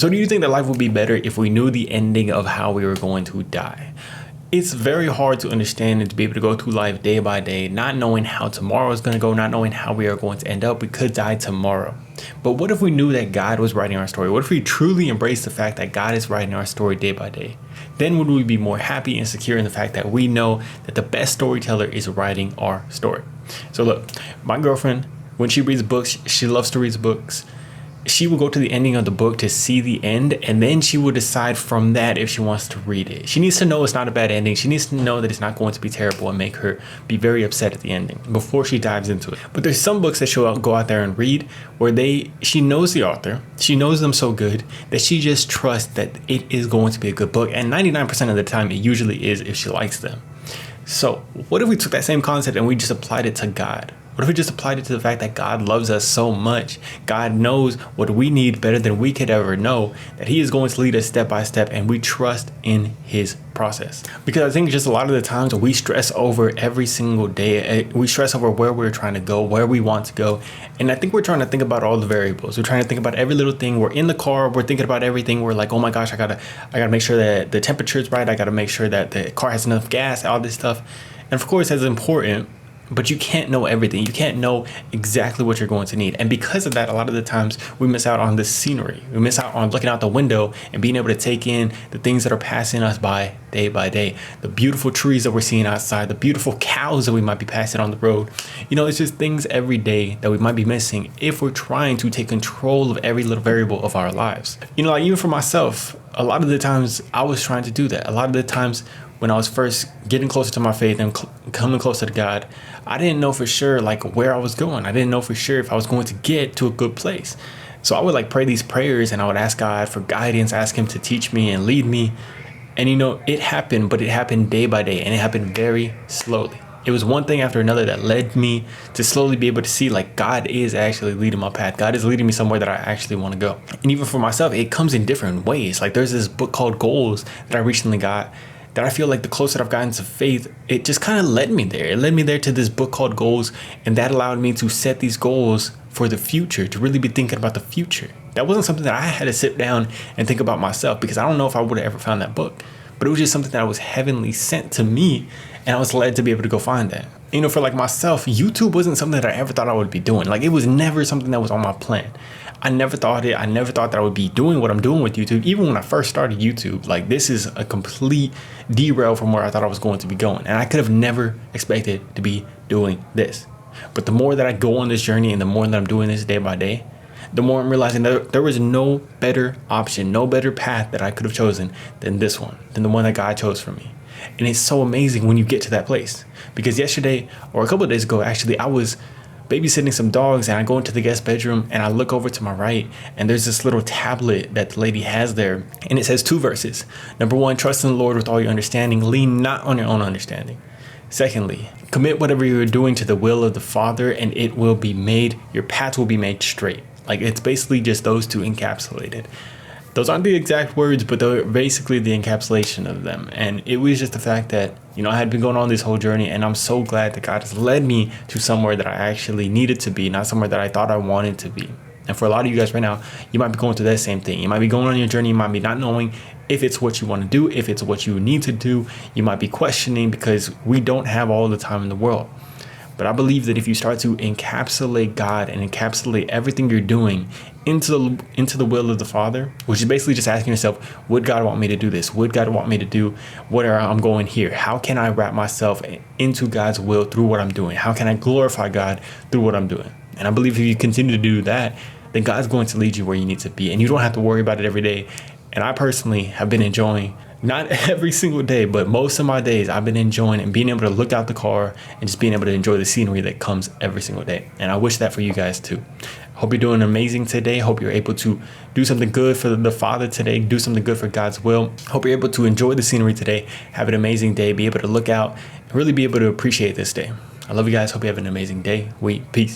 So do you think that life would be better if we knew the ending of how we were going to die? It's very hard to understand and to be able to go through life day by day, not knowing how tomorrow is going to go, not knowing how we are going to end up. We could die tomorrow. But what if we knew that God was writing our story? What if we truly embraced the fact that God is writing our story day by day? Then would we be more happy and secure in the fact that we know that the best storyteller is writing our story? So look, my girlfriend, when she reads books, she loves to read books. She will go to the ending of the book to see the end, and then she will decide from that if she wants to read it. She needs to know it's not a bad ending. She needs to know that it's not going to be terrible and make her be very upset at the ending before she dives into it. But there's some books that she'll go out there and read where she knows the author, she knows them so good that she just trusts that it is going to be a good book. And 99% of the time, it usually is if she likes them. So what if we took that same concept and we just applied it to God? What if we just applied it to the fact that God loves us so much? God knows what we need better than we could ever know, that he is going to lead us step by step, and we trust in his process. Because I think just a lot of the times we stress over every single day. We stress over where we're trying to go, where we want to go. And I think we're trying to think about all the variables. We're trying to think about every little thing. We're in the car. We're thinking about everything. We're like, oh my gosh, I gotta make sure that the temperature is right. I gotta make sure that the car has enough gas, all this stuff. And of course, that's important. But you can't know everything. You can't know exactly what you're going to need. And because of that, a lot of the times we miss out on the scenery. We miss out on looking out the window and being able to take in the things that are passing us by day. The beautiful trees that we're seeing outside, the beautiful cows that we might be passing on the road. It's just things every day that we might be missing if we're trying to take control of every little variable of our lives. Like even for myself, a lot of the times I was trying to do that. A lot of the times when I was first getting closer to my faith and coming closer to God, I didn't know for sure where I was going. I didn't know for sure if I was going to get to a good place. So I would pray these prayers and I would ask God for guidance, ask him to teach me and lead me. And it happened, but it happened day by day, and it happened very slowly. It was one thing after another that led me to slowly be able to see God is actually leading my path. God is leading me somewhere that I actually want to go. And even for myself, it comes in different ways. There's this book called Goals that I recently got, that I feel the closer I've gotten to faith, it just kind of led me there. It led me there to this book called Goals, and that allowed me to set these goals for the future, to really be thinking about the future. That wasn't something that I had to sit down and think about myself, because I don't know if I would have ever found that book. But it was just something that was heavenly sent to me, and I was led to be able to go find that. For myself, YouTube wasn't something that I ever thought I would be doing. It was never something that was on my plan. I never thought that I would be doing what I'm doing with YouTube. Even when I first started YouTube, this is a complete derail from where I thought I was going to be going. And I could have never expected to be doing this. But the more that I go on this journey and the more that I'm doing this day by day, the more I'm realizing that there was no better option, no better path that I could have chosen than this one, than the one that God chose for me. And it's so amazing when you get to that place. Because yesterday, or a couple of days ago, actually, I was babysitting some dogs, and I go into the guest bedroom and I look over to my right, and there's this little tablet that the lady has there, and it says 2 verses. Number 1, trust in the Lord with all your understanding, lean not on your own understanding. Secondly, commit whatever you're doing to the will of the Father, and it will be made, your path will be made straight. It's basically just those 2 encapsulated. Those aren't the exact words, but they're basically the encapsulation of them. And it was just the fact that, I had been going on this whole journey, and I'm so glad that God has led me to somewhere that I actually needed to be, not somewhere that I thought I wanted to be. And for a lot of you guys right now, you might be going through that same thing. You might be going on your journey. You might be not knowing if it's what you want to do, if it's what you need to do. You might be questioning, because we don't have all the time in the world. But I believe that if you start to encapsulate God and encapsulate everything you're doing into the will of the Father, which is basically just asking yourself, would God want me to do this? Would God want me to do whatever I'm going here? How can I wrap myself into God's will through what I'm doing? How can I glorify God through what I'm doing? And I believe if you continue to do that, then God's going to lead you where you need to be. And you don't have to worry about it every day. And I personally have been enjoying, not every single day, but most of my days, I've been enjoying and being able to look out the car and just being able to enjoy the scenery that comes every single day. And I wish that for you guys too. Hope you're doing amazing today. Hope you're able to do something good for the Father today. Do something good for God's will. Hope you're able to enjoy the scenery today. Have an amazing day. Be able to look out and really be able to appreciate this day. I love you guys. Hope you have an amazing day, week. Peace.